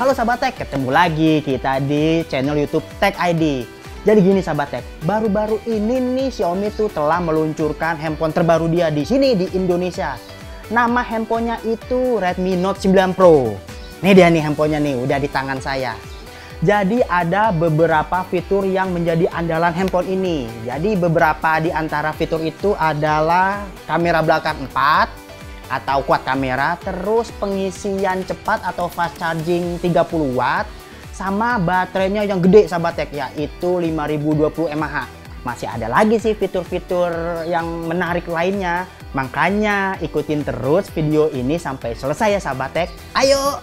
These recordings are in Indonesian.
Halo Sahabat Tech, ketemu lagi kita di channel YouTube Tech ID. Jadi gini Sahabat Tech, baru-baru ini nih Xiaomi tuh telah meluncurkan handphone terbaru dia di sini di Indonesia. Nama handphonenya itu Redmi Note 9 Pro. Nih dia nih handphonenya nih, udah di tangan saya. Jadi ada beberapa fitur yang menjadi andalan handphone ini. Jadi beberapa di antara fitur itu adalah kamera belakang 4 atau quad kamera, terus pengisian cepat atau fast charging 30 watt, sama baterainya yang gede Sahabat Tech, yaitu 5020 mAh. Masih ada lagi sih fitur-fitur yang menarik lainnya. Makanya ikutin terus video ini sampai selesai ya Sahabat Tech. Ayo!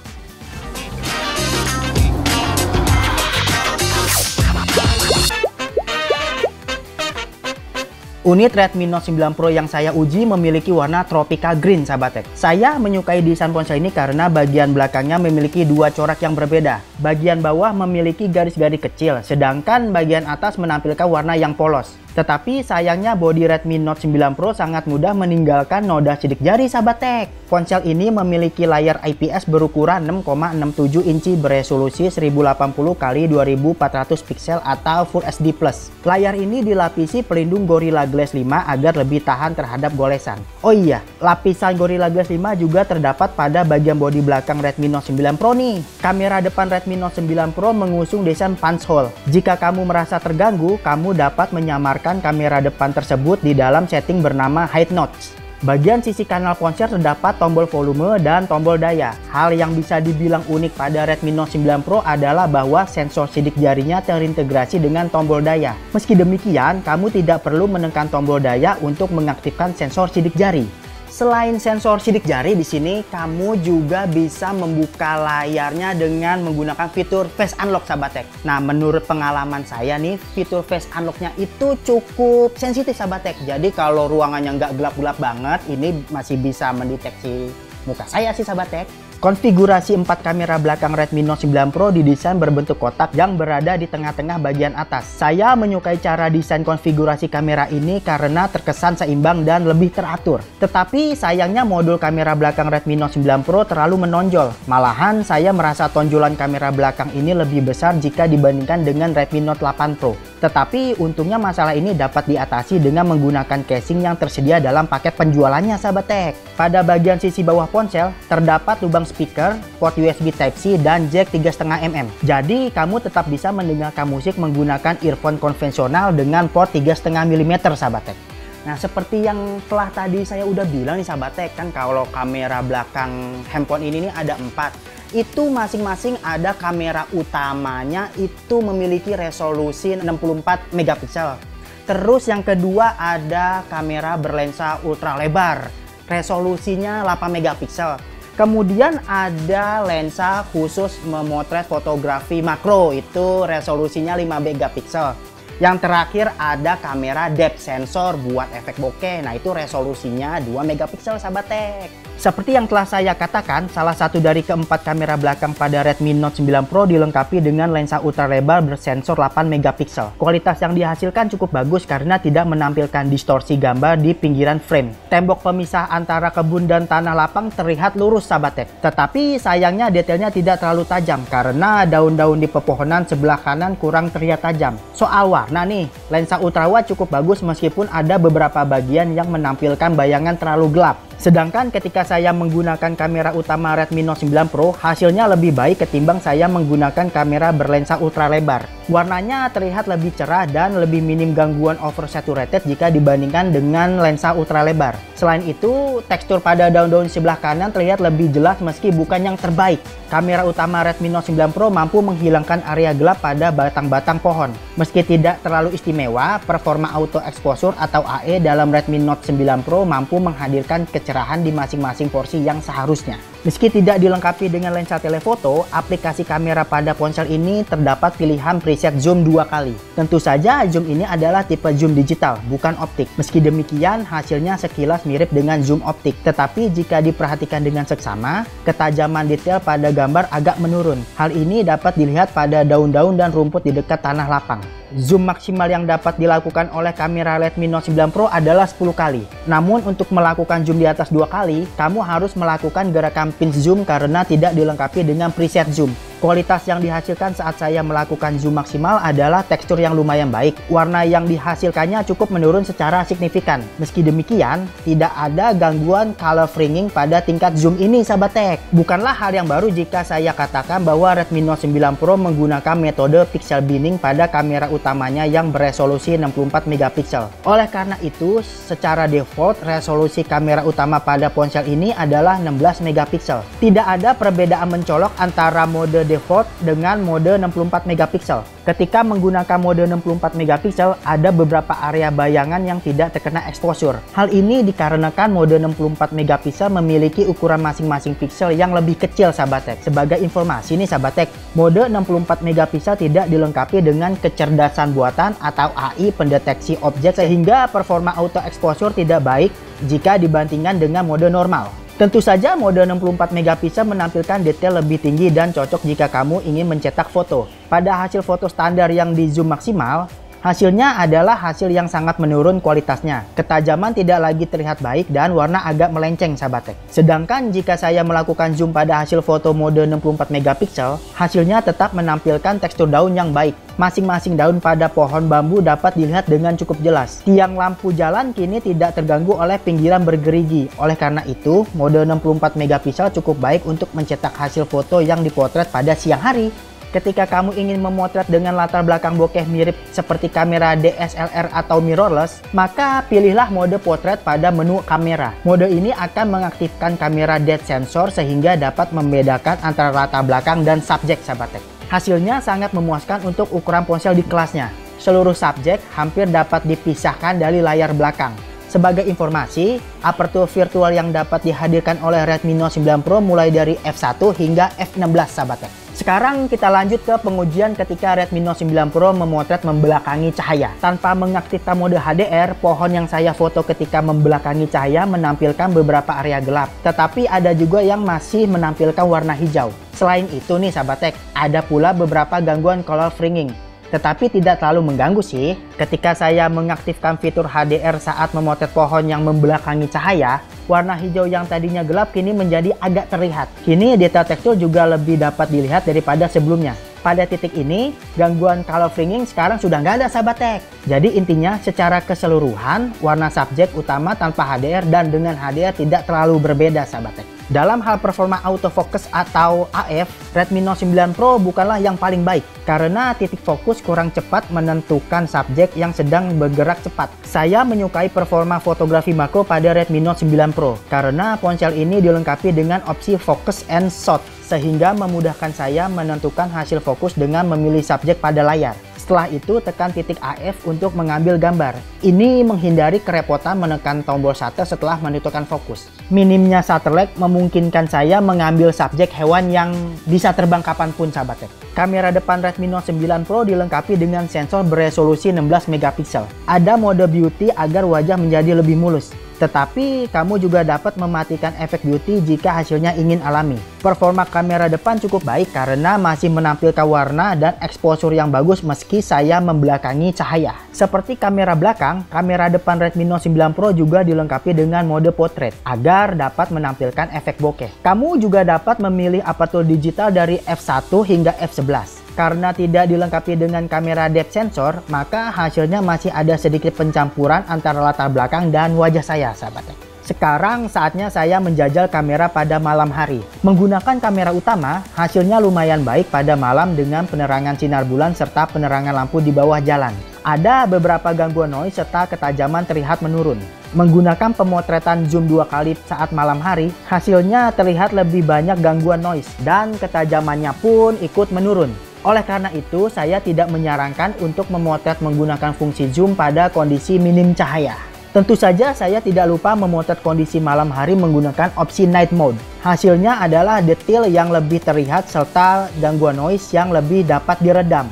Unit Redmi Note 9 Pro yang saya uji memiliki warna tropical green Sahabat Tech. Saya menyukai desain ponsel ini karena bagian belakangnya memiliki dua corak yang berbeda. Bagian bawah memiliki garis-garis kecil, sedangkan bagian atas menampilkan warna yang polos. Tetapi sayangnya bodi Redmi Note 9 Pro sangat mudah meninggalkan noda sidik jari Sahabat Tech. Ponsel ini memiliki layar IPS berukuran 6,67 inci beresolusi 1080x2400 pixel atau Full HD+. Layar ini dilapisi pelindung Gorilla Glass 5 agar lebih tahan terhadap golesan. Oh iya, lapisan Gorilla Glass 5 juga terdapat pada bagian bodi belakang Redmi Note 9 Pro nih. Kamera depan Redmi Note 9 Pro mengusung desain punch hole. Jika kamu merasa terganggu, kamu dapat menyamarkan kamera depan tersebut di dalam setting bernama Hide Notch. Bagian sisi kanal ponsel terdapat tombol volume dan tombol daya. Hal yang bisa dibilang unik pada Redmi Note 9 Pro adalah bahwa sensor sidik jarinya terintegrasi dengan tombol daya. Meski demikian, kamu tidak perlu menekan tombol daya untuk mengaktifkan sensor sidik jari. Selain sensor sidik jari, di sini kamu juga bisa membuka layarnya dengan menggunakan fitur Face Unlock Sahabat Tech. Nah, menurut pengalaman saya nih, fitur Face Unlock-nya itu cukup sensitif Sahabat Tech. Jadi kalau ruangannya nggak gelap-gelap banget, ini masih bisa mendeteksi muka saya sih Sahabat Tech. Konfigurasi 4 kamera belakang Redmi Note 9 Pro didesain berbentuk kotak yang berada di tengah-tengah bagian atas. Saya menyukai cara desain konfigurasi kamera ini karena terkesan seimbang dan lebih teratur. Tetapi sayangnya modul kamera belakang Redmi Note 9 Pro terlalu menonjol. Malahan saya merasa tonjolan kamera belakang ini lebih besar jika dibandingkan dengan Redmi Note 8 Pro. Tetapi untungnya masalah ini dapat diatasi dengan menggunakan casing yang tersedia dalam paket penjualannya Sahabat Tech. Pada bagian sisi bawah ponsel terdapat lubang speaker, port USB Type-C, dan jack 3,5 mm. Jadi kamu tetap bisa mendengarkan musik menggunakan earphone konvensional dengan port 3,5 mm Sahabat Tech. Nah, seperti yang telah tadi saya udah bilang nih Sahabat Tech, kan kalau kamera belakang handphone ini nih ada 4. Itu masing-masing ada kamera utamanya itu memiliki resolusi 64 megapiksel. Terus yang kedua ada kamera berlensa ultra lebar, resolusinya 8 megapiksel. Kemudian ada lensa khusus memotret fotografi makro, itu resolusinya 5 megapiksel. Yang terakhir ada kamera depth sensor buat efek bokeh. Nah, itu resolusinya 2 megapiksel Sahabat Tech. Seperti yang telah saya katakan, salah satu dari keempat kamera belakang pada Redmi Note 9 Pro dilengkapi dengan lensa ultra lebar bersensor 8 megapiksel. Kualitas yang dihasilkan cukup bagus karena tidak menampilkan distorsi gambar di pinggiran frame. Tembok pemisah antara kebun dan tanah lapang terlihat lurus Sahabat Tech. Tetapi sayangnya detailnya tidak terlalu tajam karena daun-daun di pepohonan sebelah kanan kurang terlihat tajam. Soal warna nih, lensa ultrawide cukup bagus meskipun ada beberapa bagian yang menampilkan bayangan terlalu gelap. Sedangkan ketika saya menggunakan kamera utama Redmi Note 9 Pro, hasilnya lebih baik ketimbang saya menggunakan kamera berlensa ultra lebar. Warnanya terlihat lebih cerah dan lebih minim gangguan oversaturated jika dibandingkan dengan lensa ultra lebar. Selain itu, tekstur pada daun-daun sebelah kanan terlihat lebih jelas meski bukan yang terbaik. Kamera utama Redmi Note 9 Pro mampu menghilangkan area gelap pada batang-batang pohon. Meski tidak terlalu istimewa, performa auto exposure atau AE dalam Redmi Note 9 Pro mampu menghadirkan kecerahan di masing-masing porsi yang seharusnya. Meski tidak dilengkapi dengan lensa telefoto, aplikasi kamera pada ponsel ini terdapat pilihan preset zoom 2 kali. Tentu saja zoom ini adalah tipe zoom digital, bukan optik. Meski demikian, hasilnya sekilas mirip dengan zoom optik. Tetapi jika diperhatikan dengan seksama, ketajaman detail pada gambar agak menurun. Hal ini dapat dilihat pada daun-daun dan rumput di dekat tanah lapang. Zoom maksimal yang dapat dilakukan oleh kamera Redmi Note 9 Pro adalah 10 kali. Namun untuk melakukan zoom di atas 2 kali, kamu harus melakukan gerakan pinch zoom karena tidak dilengkapi dengan preset zoom. Kualitas yang dihasilkan saat saya melakukan zoom maksimal adalah tekstur yang lumayan baik. Warna yang dihasilkannya cukup menurun secara signifikan. Meski demikian, tidak ada gangguan color fringing pada tingkat zoom ini, sahabat tech. Bukanlah hal yang baru jika saya katakan bahwa Redmi Note 9 Pro menggunakan metode pixel binning pada kamera utamanya yang beresolusi 64 megapiksel. Oleh karena itu, secara default resolusi kamera utama pada ponsel ini adalah 16 megapiksel. Tidak ada perbedaan mencolok antara mode default dengan mode 64 megapiksel. Ketika menggunakan mode 64 megapiksel, ada beberapa area bayangan yang tidak terkena exposure. Hal ini dikarenakan mode 64 megapiksel memiliki ukuran masing-masing piksel yang lebih kecil, sahabat tech. Sebagai informasi nih sahabat tech, mode 64 megapiksel tidak dilengkapi dengan kecerdasan buatan atau AI pendeteksi objek sehingga performa auto exposure tidak baik jika dibandingkan dengan mode normal. Tentu saja mode 64 megapiksel menampilkan detail lebih tinggi dan cocok jika kamu ingin mencetak foto. Pada hasil foto standar yang di zoom maksimal, hasilnya adalah hasil yang sangat menurun kualitasnya. Ketajaman tidak lagi terlihat baik dan warna agak melenceng, sahabat tech. Sedangkan jika saya melakukan zoom pada hasil foto mode 64 megapiksel, hasilnya tetap menampilkan tekstur daun yang baik. Masing-masing daun pada pohon bambu dapat dilihat dengan cukup jelas. Tiang lampu jalan kini tidak terganggu oleh pinggiran bergerigi. Oleh karena itu, mode 64 megapiksel cukup baik untuk mencetak hasil foto yang dipotret pada siang hari. Ketika kamu ingin memotret dengan latar belakang bokeh mirip seperti kamera DSLR atau mirrorless, maka pilihlah mode potret pada menu kamera. Mode ini akan mengaktifkan kamera depth sensor sehingga dapat membedakan antara latar belakang dan subjek, sahabat tech. Hasilnya sangat memuaskan untuk ukuran ponsel di kelasnya. Seluruh subjek hampir dapat dipisahkan dari layar belakang. Sebagai informasi, aperture virtual yang dapat dihadirkan oleh Redmi Note 9 Pro mulai dari f1 hingga f16, sahabat tech. Sekarang kita lanjut ke pengujian ketika Redmi Note 9 Pro memotret membelakangi cahaya. Tanpa mengaktifkan mode HDR, pohon yang saya foto ketika membelakangi cahaya menampilkan beberapa area gelap. Tetapi ada juga yang masih menampilkan warna hijau. Selain itu nih sahabat tech, ada pula beberapa gangguan color fringing. Tetapi tidak terlalu mengganggu sih. Ketika saya mengaktifkan fitur HDR saat memotret pohon yang membelakangi cahaya, warna hijau yang tadinya gelap kini menjadi agak terlihat. Kini detail tekstur juga lebih dapat dilihat daripada sebelumnya. Pada titik ini, gangguan color fringing sekarang sudah nggak ada sahabat tech. Jadi intinya secara keseluruhan, warna subjek utama tanpa HDR dan dengan HDR tidak terlalu berbeda sahabat tech. Dalam hal performa autofocus atau AF, Redmi Note 9 Pro bukanlah yang paling baik karena titik fokus kurang cepat menentukan subjek yang sedang bergerak cepat. Saya menyukai performa fotografi makro pada Redmi Note 9 Pro karena ponsel ini dilengkapi dengan opsi focus and shot sehingga memudahkan saya menentukan hasil fokus dengan memilih subjek pada layar. Setelah itu tekan titik AF untuk mengambil gambar. Ini menghindari kerepotan menekan tombol shutter setelah menentukan fokus. Minimnya shutter lag memungkinkan saya mengambil subjek hewan yang bisa terbang kapanpun sahabat tech. Kamera depan Redmi Note 9 Pro dilengkapi dengan sensor beresolusi 16 megapiksel. Ada mode beauty agar wajah menjadi lebih mulus. Tetapi kamu juga dapat mematikan efek beauty jika hasilnya ingin alami. Performa kamera depan cukup baik karena masih menampilkan warna dan exposure yang bagus meski saya membelakangi cahaya. Seperti kamera belakang, kamera depan Redmi Note 9 Pro juga dilengkapi dengan mode portrait agar dapat menampilkan efek bokeh. Kamu juga dapat memilih aperture digital dari f1 hingga f11. Karena tidak dilengkapi dengan kamera depth sensor, maka hasilnya masih ada sedikit pencampuran antara latar belakang dan wajah saya, sahabat. Sekarang saatnya saya menjajal kamera pada malam hari. Menggunakan kamera utama, hasilnya lumayan baik pada malam dengan penerangan sinar bulan serta penerangan lampu di bawah jalan. Ada beberapa gangguan noise serta ketajaman terlihat menurun. Menggunakan pemotretan zoom 2 kali saat malam hari, hasilnya terlihat lebih banyak gangguan noise dan ketajamannya pun ikut menurun. Oleh karena itu, saya tidak menyarankan untuk memotret menggunakan fungsi zoom pada kondisi minim cahaya. Tentu saja saya tidak lupa memotret kondisi malam hari menggunakan opsi night mode. Hasilnya adalah detail yang lebih terlihat serta gangguan noise yang lebih dapat diredam.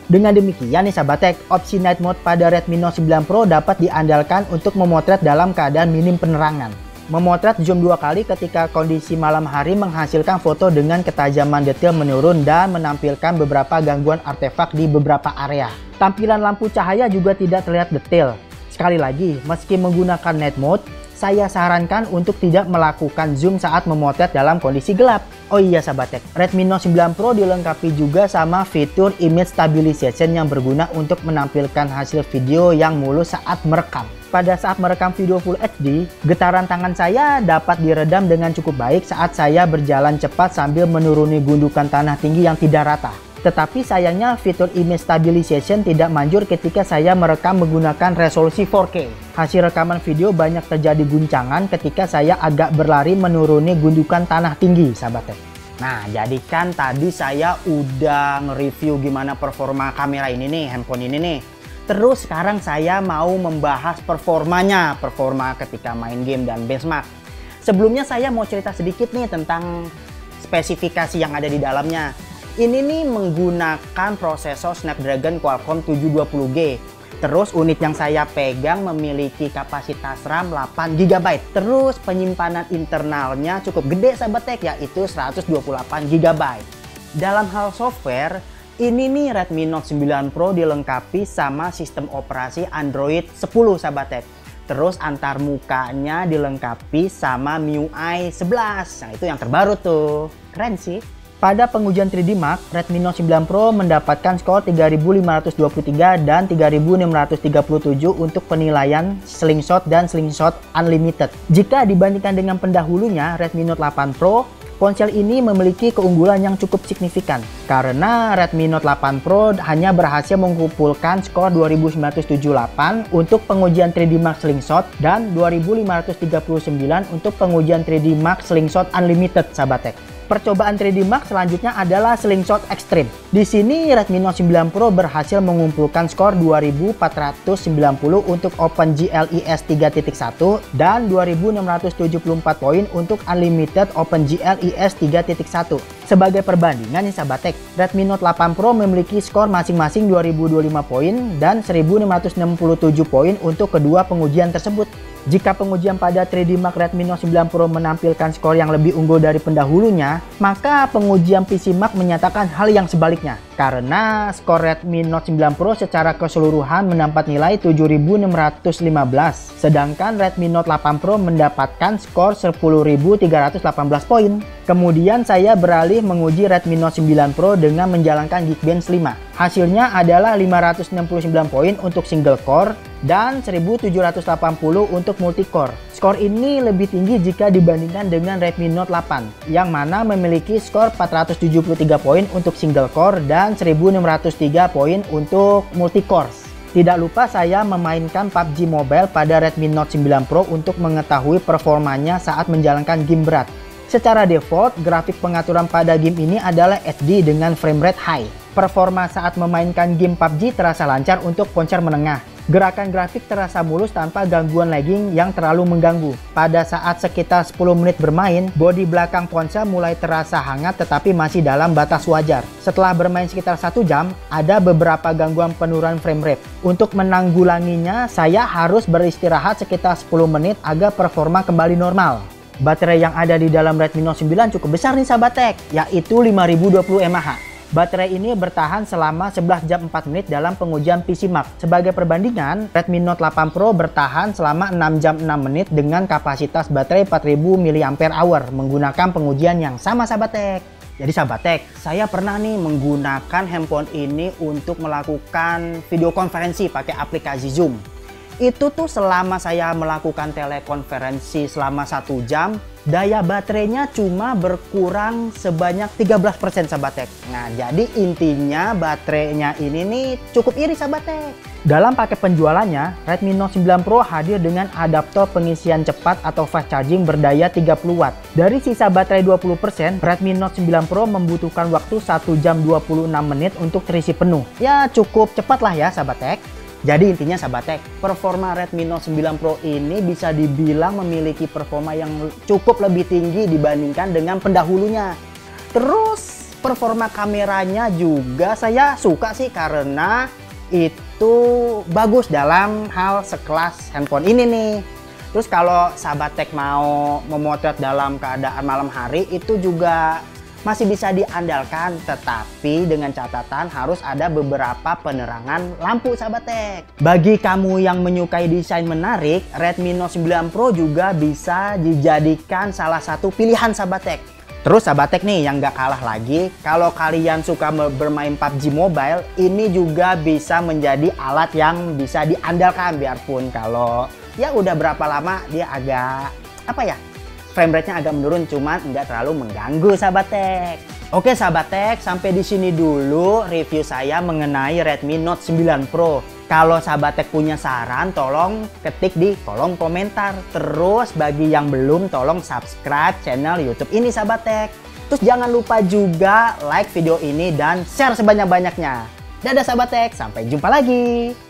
Dengan demikian nih sahabat tech, opsi night mode pada Redmi Note 9 Pro dapat diandalkan untuk memotret dalam keadaan minim penerangan. Memotret zoom 2 kali ketika kondisi malam hari menghasilkan foto dengan ketajaman detail menurun dan menampilkan beberapa gangguan artefak di beberapa area. Tampilan lampu cahaya juga tidak terlihat detail. Sekali lagi, meski menggunakan night mode, saya sarankan untuk tidak melakukan zoom saat memotret dalam kondisi gelap. Oh iya sahabat tech, Redmi Note 9 Pro dilengkapi juga sama fitur image stabilization yang berguna untuk menampilkan hasil video yang mulus saat merekam. Pada saat merekam video Full HD, getaran tangan saya dapat diredam dengan cukup baik saat saya berjalan cepat sambil menuruni gundukan tanah tinggi yang tidak rata. Tetapi sayangnya fitur image stabilization tidak manjur ketika saya merekam menggunakan resolusi 4K. Hasil rekaman video banyak terjadi guncangan ketika saya agak berlari menuruni gundukan tanah tinggi, sahabat tech. Nah, jadi kan tadi saya udah nge-review gimana performa kamera ini nih, handphone ini nih. Terus sekarang saya mau membahas performa ketika main game dan benchmark. Sebelumnya saya mau cerita sedikit nih tentang spesifikasi yang ada di dalamnya. Ini nih menggunakan prosesor Snapdragon Qualcomm 720G. Terus unit yang saya pegang memiliki kapasitas RAM 8 GB. Terus penyimpanan internalnya cukup gede sahabat tech, yaitu 128 GB. Dalam hal software, ini nih Redmi Note 9 Pro dilengkapi sama sistem operasi Android 10 sahabat tech. Terus antar mukanya dilengkapi sama MIUI 11. Nah, itu yang terbaru tuh. Keren sih. Pada pengujian 3D Mark, Redmi Note 9 Pro mendapatkan skor 3523 dan 3637 untuk penilaian Slingshot dan Slingshot Unlimited. Jika dibandingkan dengan pendahulunya, Redmi Note 8 Pro, ponsel ini memiliki keunggulan yang cukup signifikan. Karena Redmi Note 8 Pro hanya berhasil mengumpulkan skor 2978 untuk pengujian 3D Mark Slingshot dan 2539 untuk pengujian 3D Mark Slingshot Unlimited, sahabat tech. Percobaan 3D Mark selanjutnya adalah Slingshot Extreme. Di sini Redmi Note 9 Pro berhasil mengumpulkan skor 2490 untuk OpenGL IS 3.1 dan 2674 poin untuk Unlimited OpenGL IS 3.1. Sebagai perbandingan nih sahabat tech, Redmi Note 8 Pro memiliki skor masing-masing 2025 poin dan 1667 poin untuk kedua pengujian tersebut. Jika pengujian pada 3D Mark Redmi Note 9 Pro menampilkan skor yang lebih unggul dari pendahulunya, maka pengujian PC Mark menyatakan hal yang sebaliknya. Karena skor Redmi Note 9 Pro secara keseluruhan mendapat nilai 7615, sedangkan Redmi Note 8 Pro mendapatkan skor 10318 poin. Kemudian saya beralih menguji Redmi Note 9 Pro dengan menjalankan Geekbench 5. Hasilnya adalah 569 poin untuk single core dan 1780 untuk multicore. Skor ini lebih tinggi jika dibandingkan dengan Redmi Note 8 yang mana memiliki skor 473 poin untuk single core dan 1603 poin untuk multicore. Tidak lupa saya memainkan PUBG Mobile pada Redmi Note 9 Pro untuk mengetahui performanya saat menjalankan game berat. Secara default, grafik pengaturan pada game ini adalah HD dengan frame rate high. Performa saat memainkan game PUBG terasa lancar untuk ponsel menengah. Gerakan grafik terasa mulus tanpa gangguan lagging yang terlalu mengganggu. Pada saat sekitar 10 menit bermain, bodi belakang ponsel mulai terasa hangat tetapi masih dalam batas wajar. Setelah bermain sekitar 1 jam, ada beberapa gangguan penurunan frame rate. Untuk menanggulanginya, saya harus beristirahat sekitar 10 menit agar performa kembali normal. Baterai yang ada di dalam Redmi Note 9 cukup besar nih sahabat tech, yaitu 5020 mAh. Baterai ini bertahan selama 11 jam 4 menit dalam pengujian PC Mark. Sebagai perbandingan, Redmi Note 8 Pro bertahan selama 6 jam 6 menit dengan kapasitas baterai 4000 mAh menggunakan pengujian yang sama sahabat tech. Jadi sahabat tech, saya pernah nih menggunakan handphone ini untuk melakukan video konferensi pakai aplikasi Zoom. Itu tuh selama saya melakukan telekonferensi selama 1 jam, daya baterainya cuma berkurang sebanyak 13% sahabat tech. Nah, jadi intinya baterainya ini nih cukup iris sahabat tech. Dalam paket penjualannya, Redmi Note 9 Pro hadir dengan adaptor pengisian cepat atau fast charging berdaya 30 Watt. Dari sisa baterai 20%, Redmi Note 9 Pro membutuhkan waktu 1 jam 26 menit untuk terisi penuh. Ya cukup cepat lah ya sahabat tech. Jadi intinya sahabat tech, performa Redmi Note 9 Pro ini bisa dibilang memiliki performa yang cukup lebih tinggi dibandingkan dengan pendahulunya. Terus performa kameranya juga saya suka sih karena itu bagus dalam hal sekelas handphone ini nih. Terus kalau sahabat tech mau memotret dalam keadaan malam hari itu juga masih bisa diandalkan, tetapi dengan catatan harus ada beberapa penerangan lampu sahabat Tech. Bagi kamu yang menyukai desain menarik, Redmi Note 9 Pro juga bisa dijadikan salah satu pilihan sahabat Tech. Terus sahabat Tech nih yang gak kalah lagi, kalau kalian suka bermain PUBG Mobile, ini juga bisa menjadi alat yang bisa diandalkan, biarpun kalau ya udah berapa lama dia agak frame rate-nya agak menurun, cuman nggak terlalu mengganggu sahabat Tech. Oke sahabat Tech, sampai di sini dulu review saya mengenai Redmi Note 9 Pro. Kalau sahabat Tech punya saran, tolong ketik di kolom komentar. Terus bagi yang belum, tolong subscribe channel YouTube ini sahabat Tech. Terus jangan lupa juga like video ini dan share sebanyak-banyaknya. Dadah sahabat Tech, sampai jumpa lagi.